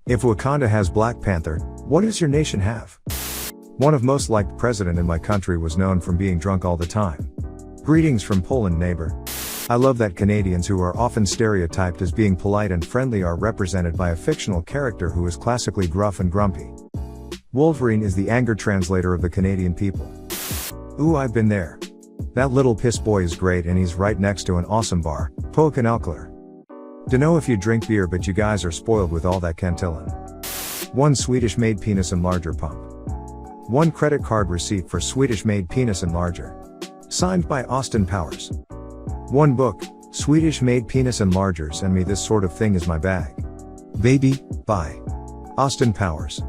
If Wakanda has Black Panther, what does your nation have? One of most liked president in my country was known from being drunk all the time. Greetings from Poland, neighbor. I love that Canadians who are often stereotyped as being polite and friendly are represented by a fictional character who is classically gruff and grumpy. Wolverine is the anger translator of the Canadian people. Ooh, I've been there. That little piss boy is great and he's right next to an awesome bar, Poken Elkler. Dunno if you drink beer but you guys are spoiled with all that Cantillon. 1 Swedish-made penis enlarger pump. 1 credit card receipt for Swedish-made penis enlarger. Signed by Austin Powers. 1 book, Swedish-made penis enlarger, send me this sort of thing is my bag. Baby, bye. Austin Powers.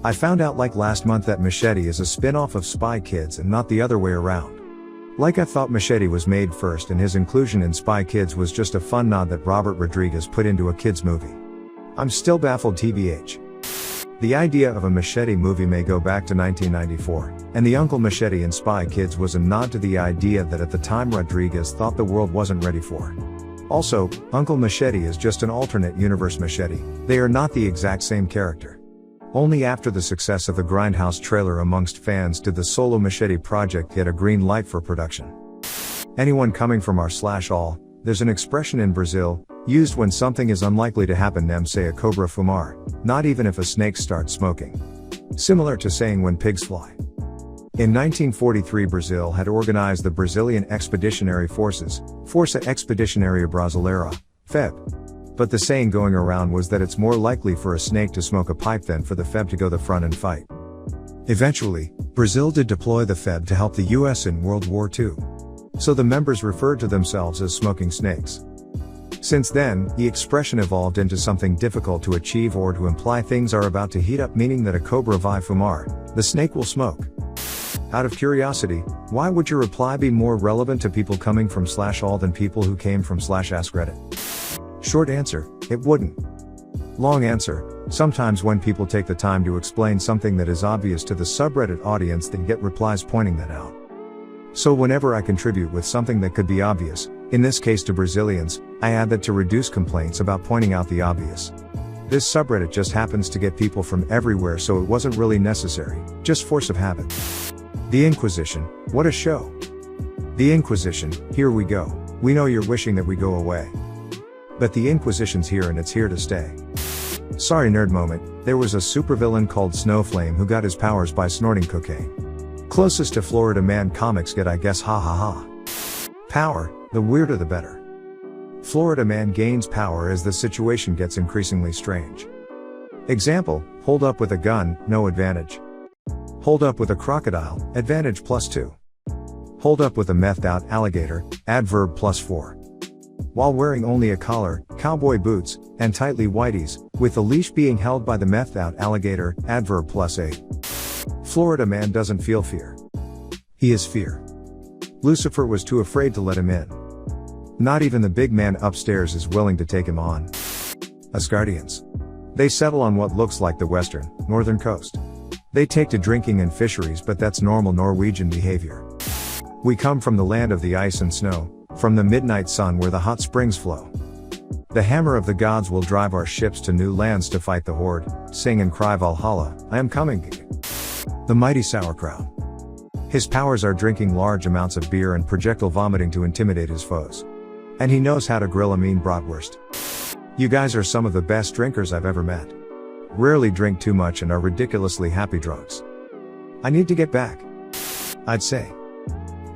I found out like last month that Machete is a spin-off of Spy Kids and not the other way around. Like I thought Machete was made first and his inclusion in Spy Kids was just a fun nod that Robert Rodriguez put into a kids movie. I'm still baffled tbh. The idea of a Machete movie may go back to 1994, and the Uncle Machete in Spy Kids was a nod to the idea that at the time Rodriguez thought the world wasn't ready for. Also, Uncle Machete is just an alternate universe Machete, they are not the exact same character. Only after the success of the Grindhouse trailer amongst fans did the solo Machete project get a green light for production. Anyone coming from r/all, there's an expression in Brazil, used when something is unlikely to happen, nem se a cobra fumar, not even if a snake starts smoking. Similar to saying when pigs fly. In 1943 Brazil had organized the Brazilian Expeditionary Forces, Força Expedicionária Brasileira, FEB. But the saying going around was that it's more likely for a snake to smoke a pipe than for the FEB to go the front and fight. Eventually, Brazil did deploy the FEB to help the US in World War II. So the members referred to themselves as smoking snakes. Since then, the expression evolved into something difficult to achieve or to imply things are about to heat up, meaning that a cobra vai fumar, the snake will smoke. Out of curiosity, why would your reply be more relevant to people coming from /all than people who came from /AskReddit? Short answer, it wouldn't. Long answer, sometimes when people take the time to explain something that is obvious to the subreddit audience, they get replies pointing that out. So whenever I contribute with something that could be obvious, in this case to Brazilians, I add that to reduce complaints about pointing out the obvious. This subreddit just happens to get people from everywhere, so it wasn't really necessary, just force of habit. The Inquisition, what a show. The Inquisition, here we go. We know you're wishing that we go away. But the Inquisition's here and it's here to stay. Sorry nerd moment, there was a supervillain called Snowflame who got his powers by snorting cocaine. Closest to Florida Man comics get, I guess, ha ha ha. Power, the weirder the better. Florida Man gains power as the situation gets increasingly strange. Example, hold up with a gun, no advantage. Hold up with a crocodile, advantage +2. Hold up with a methed out alligator, adverb +4. While wearing only a collar, cowboy boots, and tightly whities, with the leash being held by the methed out alligator, adverb +8. Florida Man doesn't feel fear. He is fear. Lucifer was too afraid to let him in. Not even the big man upstairs is willing to take him on. Asgardians. They settle on what looks like the western, northern coast. They take to drinking and fisheries, but that's normal Norwegian behavior. We come from the land of the ice and snow, from the midnight sun where the hot springs flow. The hammer of the gods will drive our ships to new lands to fight the horde, sing and cry Valhalla, I am coming. The mighty sauerkraut. His powers are drinking large amounts of beer and projectile vomiting to intimidate his foes. And he knows how to grill a mean bratwurst. You guys are some of the best drinkers I've ever met. Rarely drink too much and are ridiculously happy drunks. I need to get back. I'd say.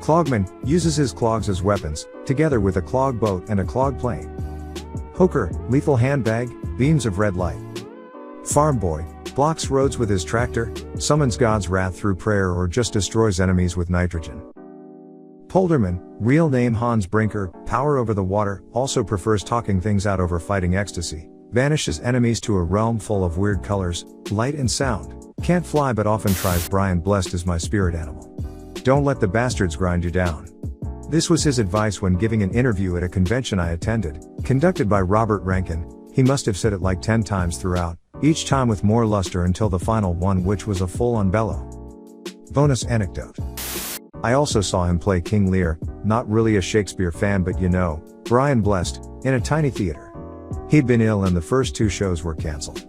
Clogman uses his clogs as weapons, together with a clog boat and a clog plane. Hooker, lethal handbag, beams of red light. Farm boy, blocks roads with his tractor, summons God's wrath through prayer or just destroys enemies with nitrogen. Polderman, real name Hans Brinker, power over the water, also prefers talking things out over fighting ecstasy, vanishes enemies to a realm full of weird colors, light and sound, can't fly but often tries. Brian Blessed is my spirit animal. Don't let the bastards grind you down. This was his advice when giving an interview at a convention I attended, conducted by Robert Rankin. He must have said it like 10 times throughout, each time with more luster until the final one, which was a full-on bellow. Bonus anecdote. I also saw him play King Lear, not really a Shakespeare fan but you know, Brian Blessed, in a tiny theater. He'd been ill and the first 2 shows were cancelled.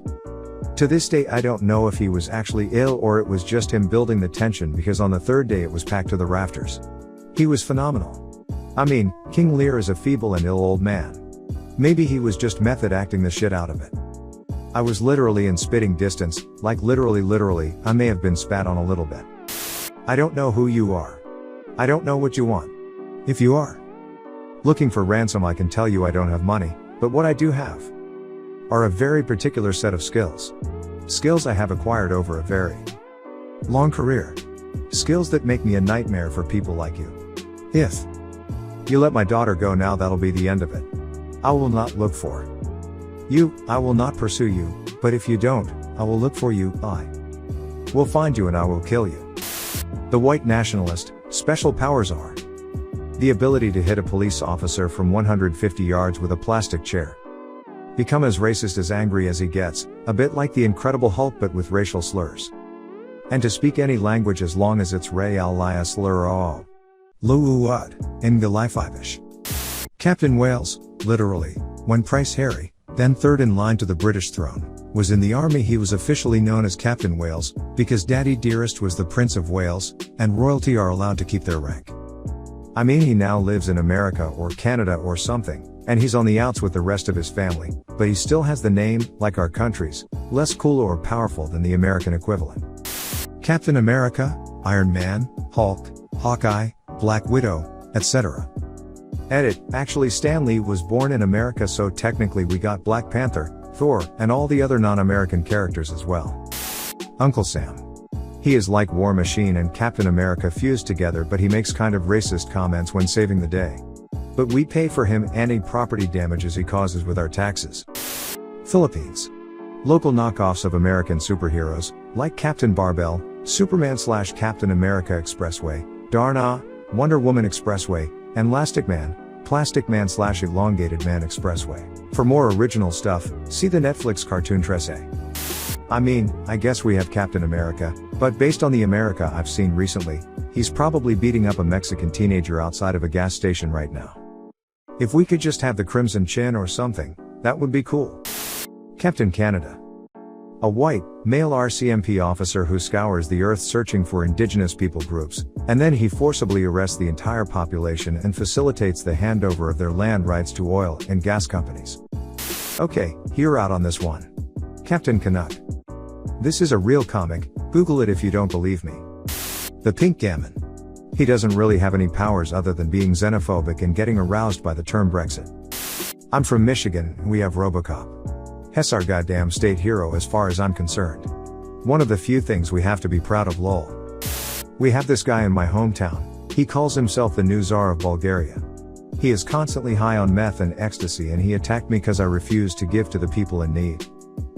To this day I don't know if he was actually ill or it was just him building the tension, because on the third day it was packed to the rafters. He was phenomenal. I mean, King Lear is a feeble and ill old man. Maybe he was just method acting the shit out of it. I was literally in spitting distance, like literally, I may have been spat on a little bit. I don't know who you are. I don't know what you want. If you are looking for ransom, I can tell you I don't have money, but what I do have are a very particular set of skills. Skills I have acquired over a very long career. Skills that make me a nightmare for people like you. If you let my daughter go now, that'll be the end of it. I will not look for you, I will not pursue you, but if you don't, I will look for you, I will find you and I will kill you. The white nationalist, special powers are the ability to hit a police officer from 150 yards with a plastic chair. Become as racist as angry as he gets, a bit like the Incredible Hulk but with racial slurs. And to speak any language as long as it's Real Lia slur o. Luuad, in Galifivish. Captain Wales, literally, when Prince Harry, then third in line to the British throne, was in the army, he was officially known as Captain Wales, because Daddy Dearest was the Prince of Wales, and royalty are allowed to keep their rank. I mean, he now lives in America or Canada or something, and he's on the outs with the rest of his family, but he still has the name, like our country's, less cool or powerful than the American equivalent. Captain America, Iron Man, Hulk, Hawkeye, Black Widow, etc. Edit, actually Stan Lee was born in America, so technically we got Black Panther, Thor, and all the other non-American characters as well. Uncle Sam. He is like War Machine and Captain America fused together, but he makes kind of racist comments when saving the day. But we pay for him any property damages he causes with our taxes. Philippines. Local knockoffs of American superheroes, like Captain Barbell, Superman/Captain America Expressway, Darna, Wonder Woman Expressway, and Plastic Man/Elongated Man Expressway. For more original stuff, see the Netflix cartoon Tresse. I mean, I guess we have Captain America, but based on the America I've seen recently, he's probably beating up a Mexican teenager outside of a gas station right now. If we could just have the Crimson Chin or something, that would be cool. Captain Canada. A white, male RCMP officer who scours the earth searching for indigenous people groups, and then he forcibly arrests the entire population and facilitates the handover of their land rights to oil and gas companies. Okay, you're out on this one. Captain Canuck. This is a real comic, Google it if you don't believe me. The Pink Gammon. He doesn't really have any powers other than being xenophobic and getting aroused by the term Brexit. I'm from Michigan, and we have RoboCop. Hess our goddamn state hero as far as I'm concerned. One of the few things we have to be proud of, lol. We have this guy in my hometown, he calls himself the new Tsar of Bulgaria. He is constantly high on meth and ecstasy, and he attacked me cause I refused to give to the people in need.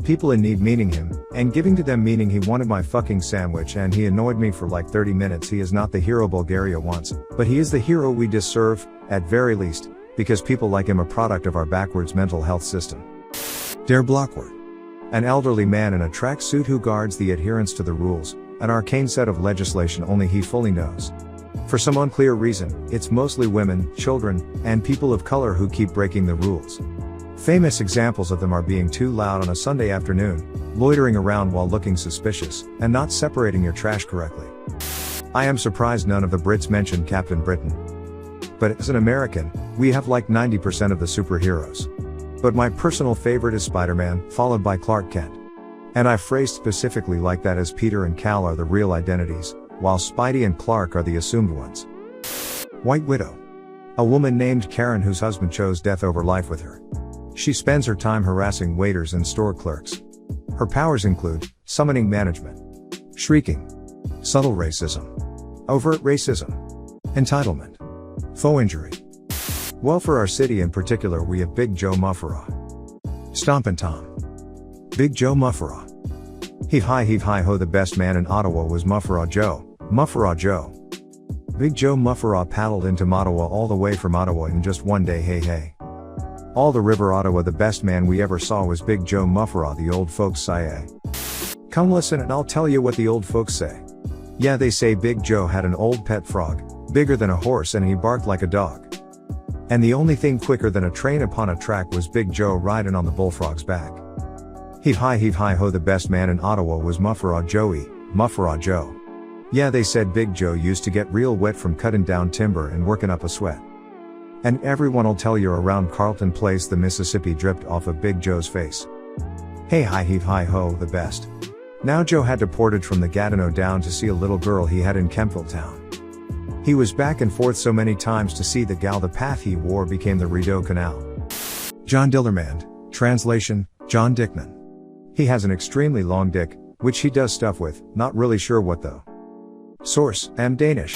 People in need meaning him, and giving to them meaning he wanted my fucking sandwich, and he annoyed me for like 30 minutes. He is not the hero Bulgaria wants, but he is the hero we deserve, at very least, because people like him are product of our backwards mental health system. Der Blockwart. An elderly man in a tracksuit who guards the adherence to the rules, an arcane set of legislation only he fully knows. For some unclear reason, it's mostly women, children, and people of color who keep breaking the rules. Famous examples of them are being too loud on a Sunday afternoon, loitering around while looking suspicious, and not separating your trash correctly. I am surprised none of the Brits mentioned Captain Britain. But as an American, we have like 90% of the superheroes. But my personal favorite is Spider-Man, followed by Clark Kent. And I phrased specifically like that as Peter and Cal are the real identities, while Spidey and Clark are the assumed ones. White Widow. A woman named Karen whose husband chose death over life with her. She spends her time harassing waiters and store clerks. Her powers include summoning management, shrieking, subtle racism, overt racism, entitlement, faux injury. Well, for our city in particular, we have Big Joe Mufferaw. Stompin' Tom. Big Joe Mufferaw. Heave hi ho, the best man in Ottawa was Mufferaw Joe. Mufferaw Joe. Big Joe Mufferaw paddled into Ottawa all the way from Ottawa in just one day. Hey. All the river Ottawa, the best man we ever saw was Big Joe Mufferaw, the old folks say. Come listen and I'll tell you what the old folks say. Yeah, they say Big Joe had an old pet frog, bigger than a horse, and he barked like a dog. And the only thing quicker than a train upon a track was Big Joe riding on the bullfrog's back. Heave hi ho, the best man in Ottawa was Mufferaw Joe. Yeah, they said Big Joe used to get real wet from cutting down timber and working up a sweat. And everyone'll tell you around Carlton Place the Mississippi dripped off of Big Joe's face. Hey hi heave hi ho, the best. Now Joe had to portage from the Gatineau down to see a little girl he had in Kempville town. He was back and forth so many times to see the gal, the path he wore became the Rideau Canal. John Dillermand, translation, John Dickman. He has an extremely long dick, which he does stuff with, not really sure what though. Source, am Danish.